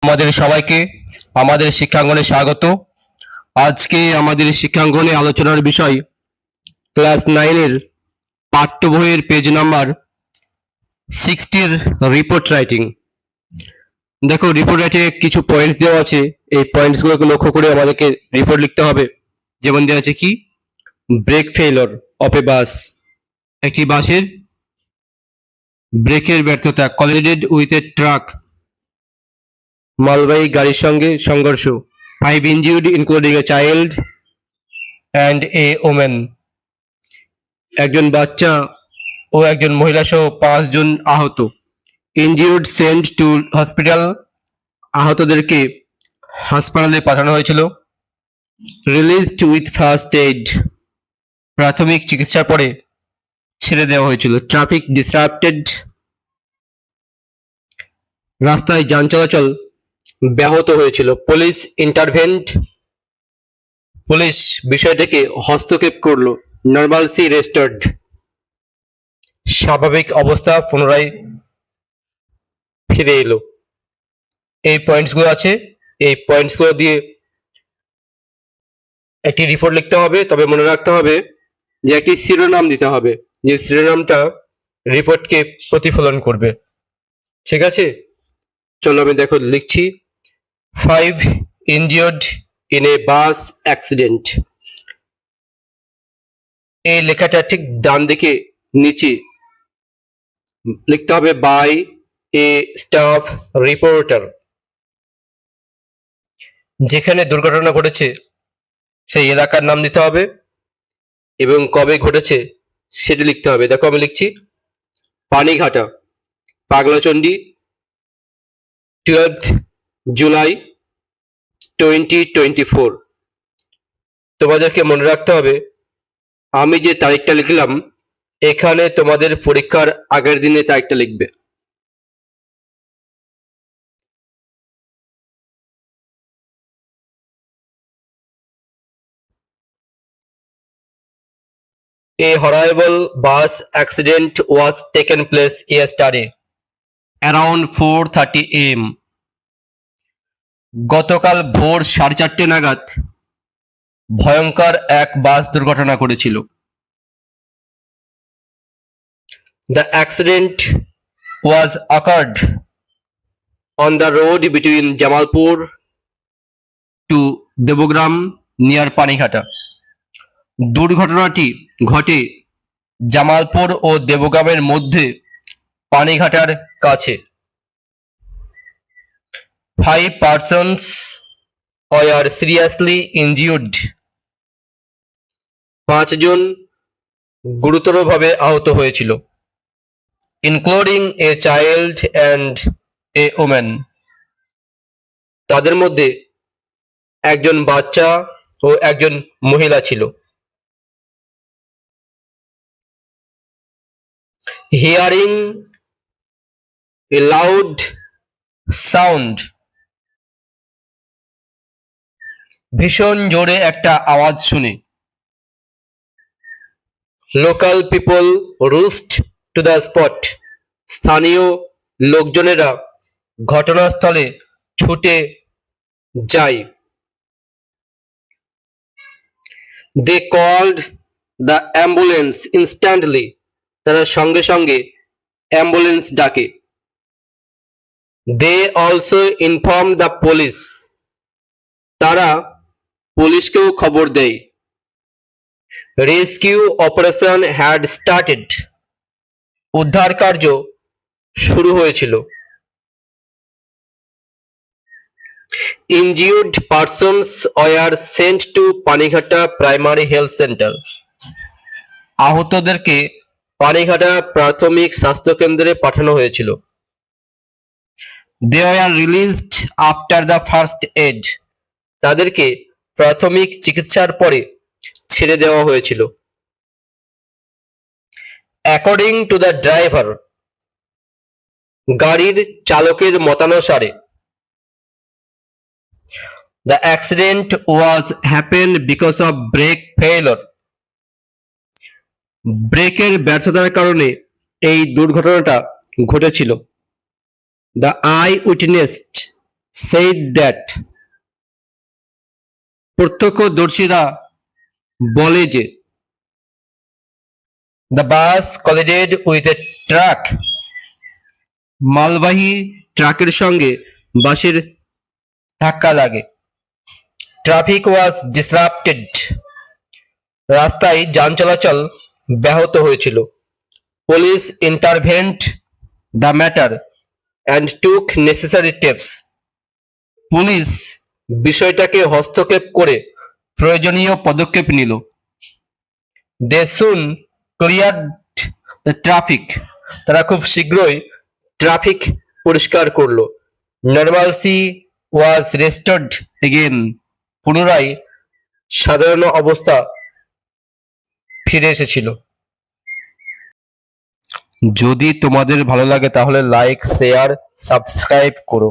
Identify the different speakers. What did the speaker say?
Speaker 1: আমাদের সবাইকে আমাদের শিক্ষাঙ্গনে স্বাগত। আজকে আমাদের শিক্ষাঙ্গনে আলোচনার বিষয় ক্লাস 9 এর পাঠ্য বইয়ের পেজ নাম্বার 60 রিপোর্ট রাইটিং। দেখো, রিপোর্ট রাইটিং এ কিছু পয়েন্টস দেওয়া আছে। এই পয়েন্টস গুলোকে লক্ষ্য করে আমাদেরকে রিপোর্ট লিখতে হবে। যেমন দেওয়া আছে কি, ব্রেক ফেইলর অফ এ বাস, একটি বাসের ব্রেকের ব্যর্থতা। কলিডেড উইথ এ ট্রাক, মালবাহী গাড়ির সঙ্গে সংঘর্ষ। 5 injured including a child and a women, একজন বাচ্চা ও একজন মহিলা সহ 5 জন আহত। ইনজিউর্ড সেন্ট টু হসপিটাল, আহতদেরকে হাসপাতালে পাঠানো হয়েছিল। রিলিজড উইথ ফার্স্ট এইড, প্রাথমিক চিকিৎসার পরে ছেড়ে দেওয়া হয়েছিল। ট্রাফিক ডিসরাপ্টেড, রাস্তায় যান চলাচল ব্যাহত হয়েছিল। পুলিশ ইন্টারভেন্ট, পুলিশ বিষয়টাকে হস্তক্ষেপ করলো। নর্মালসি রেস্টোর্ড, স্বাভাবিক অবস্থা পুনরায় ফিরে এলো। এই পয়েন্টসগুলো আছে, এই পয়েন্টসগুলো দিয়ে একটি রিপোর্ট লিখতে হবে। তবে মনে রাখতে হবে যে একটি শিরোনাম দিতে হবে, যে শিরোনামটা রিপোর্টকে প্রতিফলন করবে। ঠিক আছে, চলো আমি দেখো লিখছি। 5 injured in a bus accident। এই লেখাটা ঠিক ডান দিকে নিচে লিখতে হবে বাই এ স্টাফ রিপোর্টার। যেখানে দুর্ঘটনা ঘটেছে সেই এলাকার নাম দিতে হবে এবং কবে ঘটেছে সেটি লিখতে হবে। দেখো আমি লিখছি পানিঘাটা, পাগলাচণ্ডী, 12 জুলাই 2024। তোমাদেরকে মনে রাখতে হবে আমি যে তারিখটা লিখলাম এখানে তোমাদের পরীক্ষার আগের দিনে তারিখটা লিখবে। A horrible bus accident was taken place yesterday around 4:30 am। গতকাল ভোর 4:30 নাগাদ ভয়ঙ্কর এক বাস দুর্ঘটনা ঘটেছিল। The accident was occurred on the road between Jamalpur to Debogram near Panighata. দুর্ঘটনাটি ঘটে জামালপুর ও দেবগ্রামের মধ্যে পানিঘাটার কাছে। 5 persons were seriously injured। 5 জন গুরুতরভাবে আহত হয়েছিল। Including a child and a women, তাদের মধ্যে একজন বাচ্চা ও একজন মহিলা ছিল। হিয়ারিং এ লাউড সাউন্ড, ভীষণ জোরে একটা আওয়াজ শুনে। Local people rushed to the spot, স্থানীয় লোকজনেরা ঘটনাস্থলে ছুটে যায়। They called the ambulance instantly, তারা সঙ্গে সঙ্গে অ্যাম্বুলেন্স ডাকে। They also inform the police, তারা পুলিশকেও খবর দেয়। রেস্কিউ অপারেশন হ্যাড স্টার্টেড, উদ্ধার কার্য শুরু হয়েছিল। Injured persons were sent to Panighata primary health centre, আহতদেরকে পানিঘাটা প্রাথমিক স্বাস্থ্য কেন্দ্রে পাঠানো হয়েছিল। They were released after the first aid, তাদেরকে প্রাথমিক চিকিৎসার পরে ছেড়ে দেওয়া হয়েছিল। অ্যাকর্ডিং টু দ্য ড্রাইভার, গাড়ির চালকের মতানুসারে। The accident was happen because of brake failure, ব্রেকের ব্যর্থতার কারণে এই দুর্ঘটনাটা ঘটেছিল। The eye witnessed said that প্রত্যক্ষদর্শীরা বলে যে the bus collided with a truck মালবাহী ট্রাকের সঙ্গে বাসের ধাক্কা লাগে ট্রাফিক ওয়াজ ডিসরাপ্টেড রাস্তায় যান চলাচল ব্যাহত হয়েছিল police intervened the matter and took necessary steps police বিষয়টাকে হস্তক্ষেপ করে প্রয়োজনীয় পদক্ষেপ নিল দে সুন ক্লিয়ারড দ্য ট্রাফিক তারা খুব শীঘ্রই ট্রাফিক পরিষ্কার করলো নর্মালসি ওয়াজ রেস্টোরড এগেন পুনরায় সাধারণ অবস্থা ফিরে এসেছিল যদি তোমাদের ভালো লাগে তাহলে লাইক শেয়ার সাবস্ক্রাইব করো